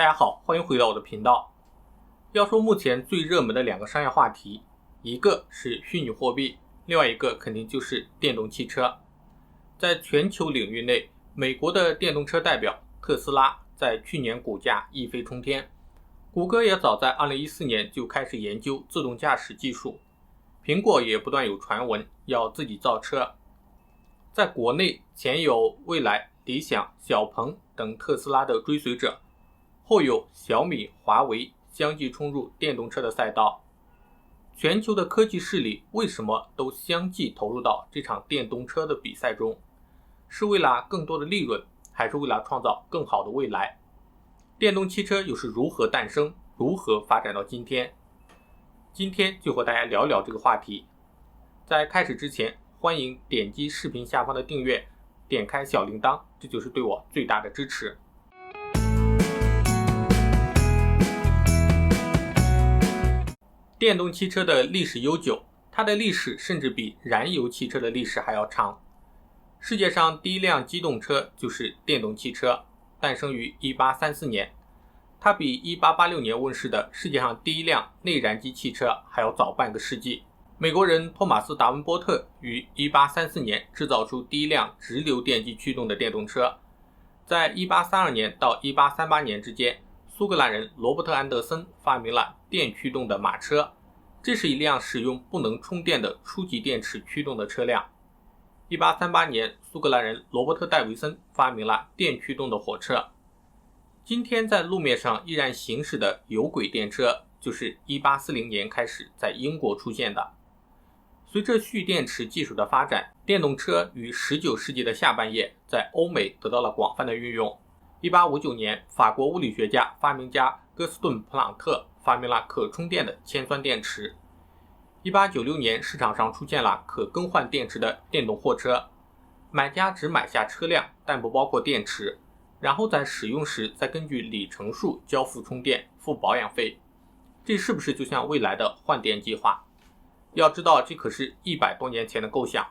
大家好，欢迎回到我的频道。要说目前最热门的两个商业话题，一个是虚拟货币，另外一个肯定就是电动汽车。在全球领域内，美国的电动车代表特斯拉在去年股价一飞冲天，谷歌也早在2014年就开始研究自动驾驶技术，苹果也不断有传闻要自己造车。在国内前有蔚来、理想、小鹏等特斯拉的追随者，后有小米、华为相继冲入电动车的赛道。全球的科技势力为什么都相继投入到这场电动车的比赛中？是为了更多的利润，还是为了创造更好的未来？电动汽车又是如何诞生，如何发展到今天？今天就和大家聊聊这个话题。在开始之前，欢迎点击视频下方的订阅，点开小铃铛，这就是对我最大的支持。电动汽车的历史悠久，它的历史甚至比燃油汽车的历史还要长。世界上第一辆机动车就是电动汽车，诞生于1834年，它比1886年问世的世界上第一辆内燃机汽车还要早半个世纪。美国人托马斯·达文波特于1834年制造出第一辆直流电机驱动的电动车。在1832年到1838年之间，苏格兰人罗伯特·安德森发明了电驱动的马车，这是一辆使用不能充电的初级电池驱动的车辆。1838年，苏格兰人罗伯特·戴维森发明了电驱动的火车。今天在路面上依然行驶的有轨电车，就是1840年开始在英国出现的。随着蓄电池技术的发展，电动车于19世纪的下半叶在欧美得到了广泛的运用。1859年，法国物理学家、发明家哥斯顿·普朗特发明了可充电的铅酸电池。1896年，市场上出现了可更换电池的电动货车，买家只买下车辆，但不包括电池，然后在使用时再根据里程数交付充电，付保养费。这是不是就像未来的换电计划？要知道，这可是100多年前的构想。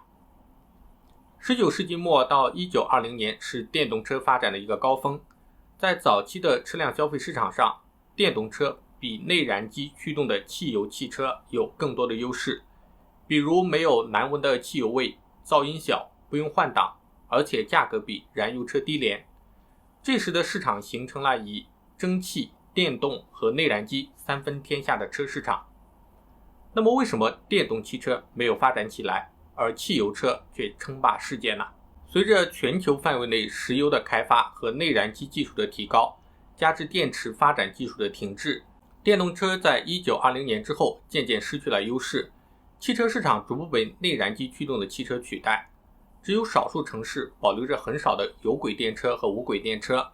19世纪末到1920年是电动车发展的一个高峰。在早期的车辆消费市场上，电动车比内燃机驱动的汽油汽车有更多的优势，比如没有难闻的汽油味，噪音小，不用换挡，而且价格比燃油车低廉。这时的市场形成了以蒸汽、电动和内燃机三分天下的车市场。那么为什么电动汽车没有发展起来，而汽油车却称霸世界呢？随着全球范围内石油的开发和内燃机技术的提高，加之电池发展技术的停滞，电动车在1920年之后渐渐失去了优势，汽车市场逐步被内燃机驱动的汽车取代，只有少数城市保留着很少的有轨电车和无轨电车。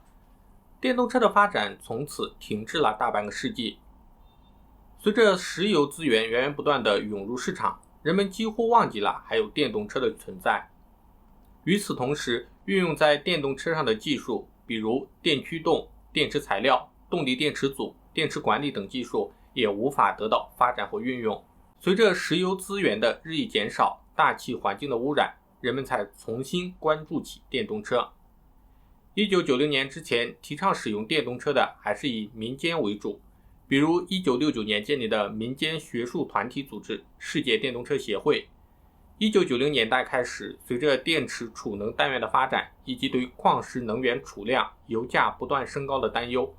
电动车的发展从此停滞了大半个世纪。随着石油资源源源不断地涌入市场，人们几乎忘记了还有电动车的存在。与此同时，运用在电动车上的技术，比如电驱动、电池材料、动力电池组、电池管理等技术也无法得到发展和运用。随着石油资源的日益减少，大气环境的污染，人们才重新关注起电动车。1990年之前，提倡使用电动车的还是以民间为主，比如1969年建立的民间学术团体组织世界电动车协会。1990年代开始，随着电池储能单元的发展，以及对矿石能源储量、油价不断升高的担忧，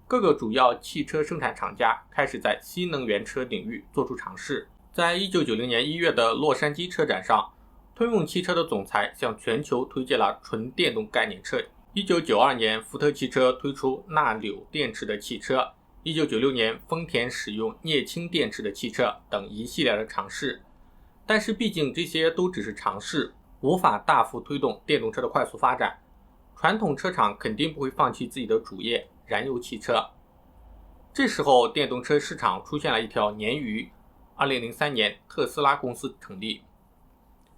各个主要汽车生产厂家开始在新能源车领域做出尝试。在1990年1月的洛杉矶车展上，通用汽车的总裁向全球推荐了纯电动概念车。1992年，福特汽车推出钠铀电池的汽车。1996年，丰田使用镍氢电池的汽车等一系列的尝试。但是毕竟这些都只是尝试，无法大幅推动电动车的快速发展。传统车厂肯定不会放弃自己的主业燃油汽车。这时候电动车市场出现了一条鲶鱼。2003年，特斯拉公司成立。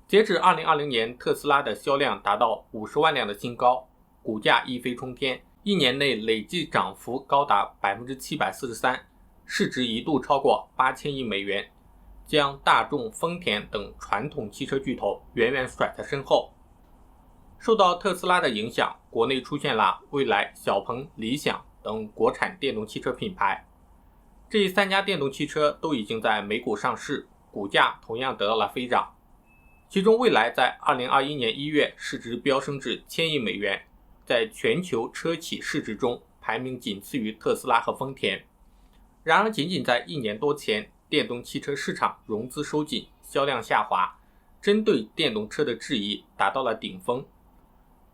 截至2020年，特斯拉的销量达到50万辆的新高，股价一飞冲天，一年内累计涨幅高达 743%， 市值一度超过8000亿美元，将大众、丰田等传统汽车巨头远远甩在身后。受到特斯拉的影响，国内出现了蔚来、小鹏、理想、等国产电动汽车品牌。这3家电动汽车都已经在美股上市，股价同样得到了飞涨。其中蔚来在2021年1月市值飙升至1000亿美元，在全球车企市值中排名仅次于特斯拉和丰田。然而仅仅在1年多前，电动汽车市场融资收紧，销量下滑，针对电动车的质疑达到了顶峰。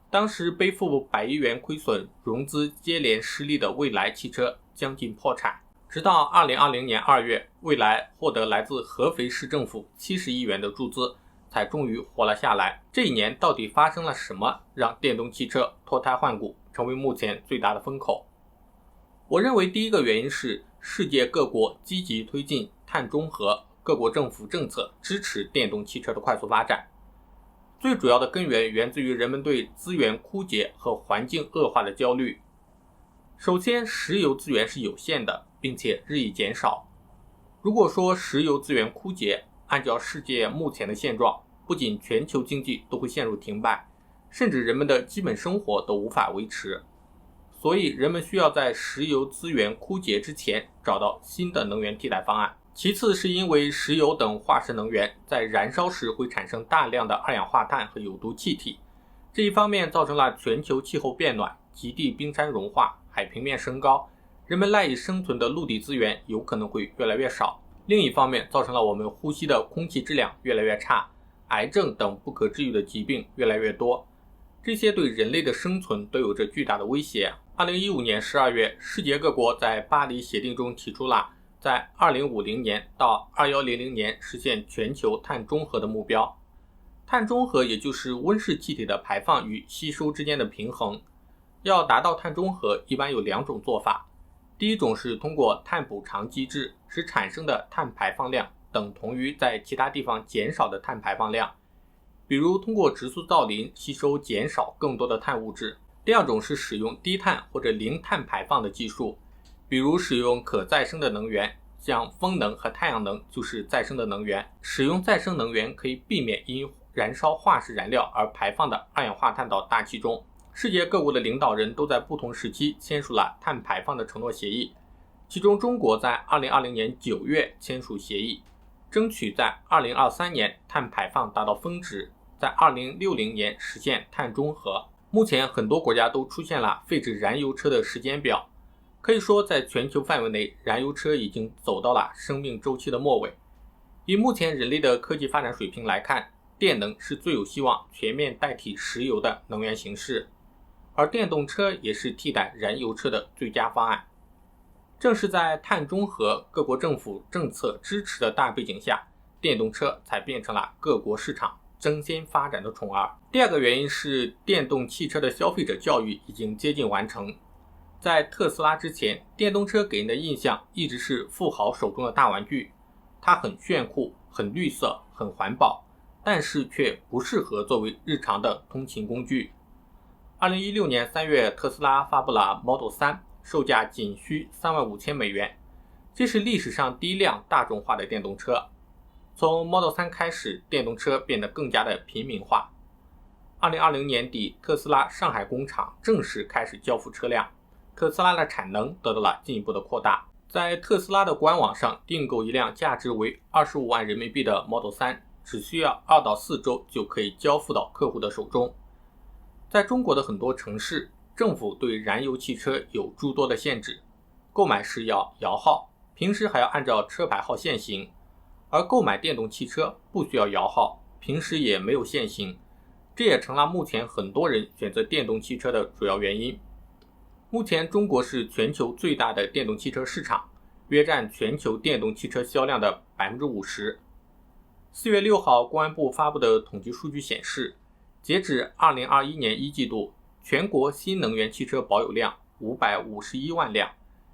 当时背负100亿元亏损，融资接连失利的蔚来汽车将近破产。直到2020年2月，蔚来获得来自合肥市政府70亿元的注资，才终于活了下来。这一年到底发生了什么，让电动汽车脱胎换骨，成为目前最大的风口？我认为第一个原因是世界各国积极推进碳中和，各国政府政策支持电动汽车的快速发展。最主要的根源源自于人们对资源枯竭和环境恶化的焦虑。首先，石油资源是有限的，并且日益减少。如果说石油资源枯竭，按照世界目前的现状，不仅全球经济都会陷入停摆，甚至人们的基本生活都无法维持。所以人们需要在石油资源枯竭之前找到新的能源替代方案。其次是因为石油等化石能源在燃烧时会产生大量的二氧化碳和有毒气体，这一方面造成了全球气候变暖，极地冰山融化，海平面升高，人们赖以生存的陆地资源有可能会越来越少。另一方面造成了我们呼吸的空气质量越来越差，癌症等不可治愈的疾病越来越多，这些对人类的生存都有着巨大的威胁。2015年12月，世界各国在巴黎协定中提出了在2050年到2100年实现全球碳中和的目标。碳中和也就是温室气体的排放与吸收之间的平衡。要达到碳中和，一般有2种做法。第一种是通过碳补偿机制，使产生的碳排放量等同于在其他地方减少的碳排放量，比如通过植树造林吸收减少更多的碳物质。第二种是使用低碳或者零碳排放的技术，比如使用可再生的能源，像风能和太阳能就是再生的能源。使用再生能源可以避免因燃烧化石燃料而排放的二氧化碳到大气中。世界各国的领导人都在不同时期签署了碳排放的承诺协议，其中中国在2020年9月签署协议，争取在2023年碳排放达到峰值，在2060年实现碳中和。目前很多国家都出现了废止燃油车的时间表，可以说在全球范围内，燃油车已经走到了生命周期的末尾。以目前人类的科技发展水平来看，电能是最有希望全面代替石油的能源形式，而电动车也是替代燃油车的最佳方案。正是在碳中和、各国政府政策支持的大背景下，电动车才变成了各国市场争先发展的宠儿。第二个原因是电动汽车的消费者教育已经接近完成。在特斯拉之前，电动车给人的印象一直是富豪手中的大玩具，它很炫酷、很绿色、很环保，但是却不适合作为日常的通勤工具。2016年3月，特斯拉发布了 Model 3，售价仅需35000美元，这是历史上第一辆大众化的电动车。从 Model 3开始，电动车变得更加的平民化。2020年底，特斯拉上海工厂正式开始交付车辆，特斯拉的产能得到了进一步的扩大。在特斯拉的官网上订购一辆价值为25万人民币的 Model 3，只需要2到4周就可以交付到客户的手中。在中国的很多城市，政府对燃油汽车有诸多的限制，购买时要摇号，平时还要按照车牌号限行，而购买电动汽车不需要摇号，平时也没有限行，这也成了目前很多人选择电动汽车的主要原因。目前中国是全球最大的电动汽车市场，约占全球电动汽车销量的 50%。 4月6号，公安部发布的统计数据显示，截止2021年1季度，全国新能源汽车保有量551万辆，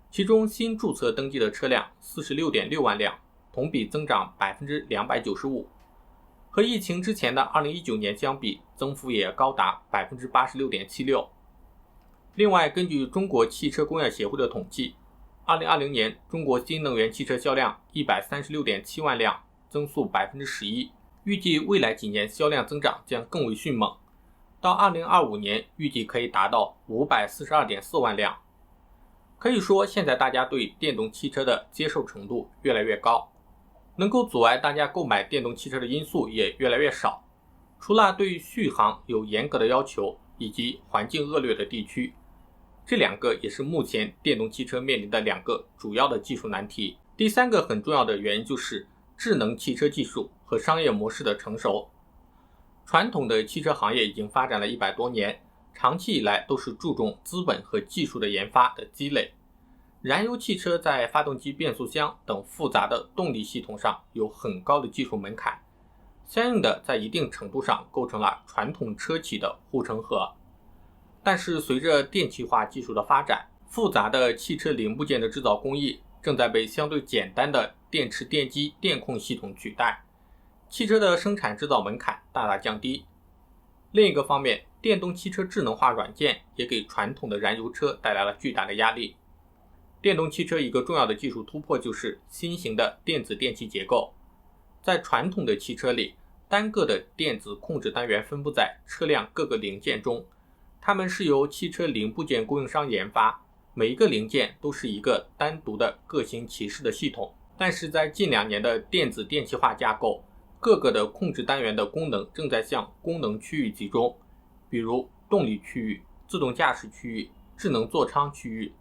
其中新注册登记的车辆 46.6 万辆，同比增长 295%， 和疫情之前的2019年相比，增幅也高达 86.76%。 另外，根据中国汽车工业协会的统计，2020年中国新能源汽车销量 136.7 万辆，增速 11%， 预计未来几年销量增长将更为迅猛，到2025年预计可以达到 542.4 万辆。可以说，现在大家对电动汽车的接受程度越来越高，能够阻碍大家购买电动汽车的因素也越来越少。除了对续航有严格的要求，以及环境恶劣的地区，这两个也是目前电动汽车面临的两个主要的技术难题。第三个很重要的原因就是智能汽车技术和商业模式的成熟。传统的汽车行业已经发展了100多年，长期以来都是注重资本和技术的研发的积累。燃油汽车在发动机、变速箱等复杂的动力系统上有很高的技术门槛，相应的在一定程度上构成了传统车企的护城河。但是随着电气化技术的发展，复杂的汽车零部件的制造工艺正在被相对简单的电池、电机、电控系统取代，汽车的生产制造门槛大大降低。另一个方面，电动汽车智能化软件也给传统的燃油车带来了巨大的压力。电动汽车一个重要的技术突破就是新型的电子电气结构。在传统的汽车里，单个的电子控制单元分布在车辆各个零件中，它们是由汽车零部件供应商研发，每一个零件都是一个单独的各行其事的系统。但是在近2年的电子电气化架构，各个的控制单元的功能正在向功能区域集中，比如动力区域、自动驾驶区域、智能座舱区域。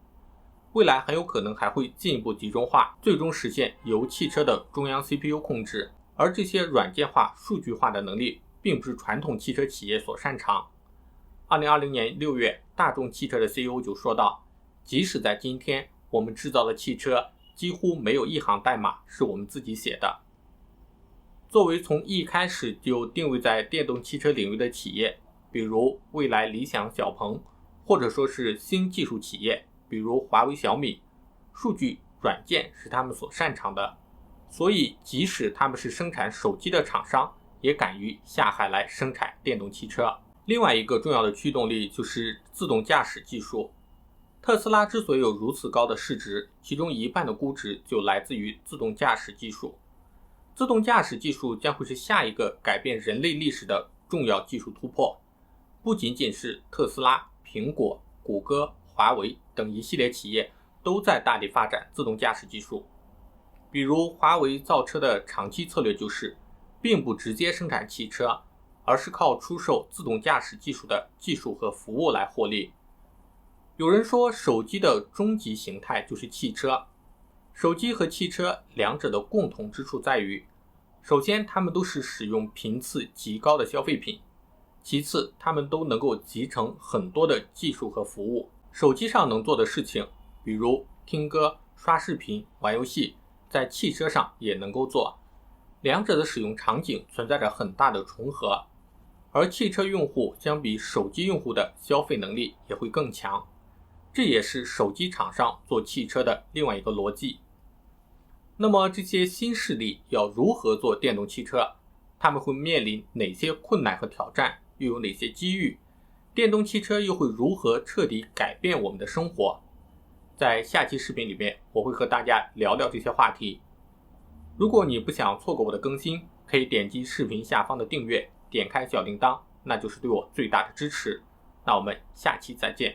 未来很有可能还会进一步集中化，最终实现由汽车的中央 CPU 控制。而这些软件化、数据化的能力并不是传统汽车企业所擅长。2020年6月，大众汽车的 CEO 就说道，即使在今天，我们制造的汽车几乎没有一行代码是我们自己写的。作为从一开始就定位在电动汽车领域的企业，比如蔚来、理想、小鹏，或者说是新技术企业，比如华为、小米，数据软件是他们所擅长的，所以即使他们是生产手机的厂商，也敢于下海来生产电动汽车。另外一个重要的驱动力就是自动驾驶技术。特斯拉之所以有如此高的市值，其中一半的估值就来自于自动驾驶技术。自动驾驶技术将会是下一个改变人类历史的重要技术突破，不仅仅是特斯拉、苹果、谷歌、华为等一系列企业都在大力发展自动驾驶技术。比如华为造车的长期策略就是并不直接生产汽车，而是靠出售自动驾驶技术的技术和服务来获利。有人说手机的终极形态就是汽车。手机和汽车两者的共同之处在于，首先它们都是使用频次极高的消费品，其次它们都能够集成很多的技术和服务。手机上能做的事情，比如听歌、刷视频、玩游戏，在汽车上也能够做，两者的使用场景存在着很大的重合，而汽车用户相比手机用户的消费能力也会更强，这也是手机厂商做汽车的另外一个逻辑。那么这些新势力要如何做电动汽车？他们会面临哪些困难和挑战？又有哪些机遇？电动汽车又会如何彻底改变我们的生活？在下期视频里面，我会和大家聊聊这些话题。如果你不想错过我的更新，可以点击视频下方的订阅，点开小铃铛，那就是对我最大的支持。那我们下期再见。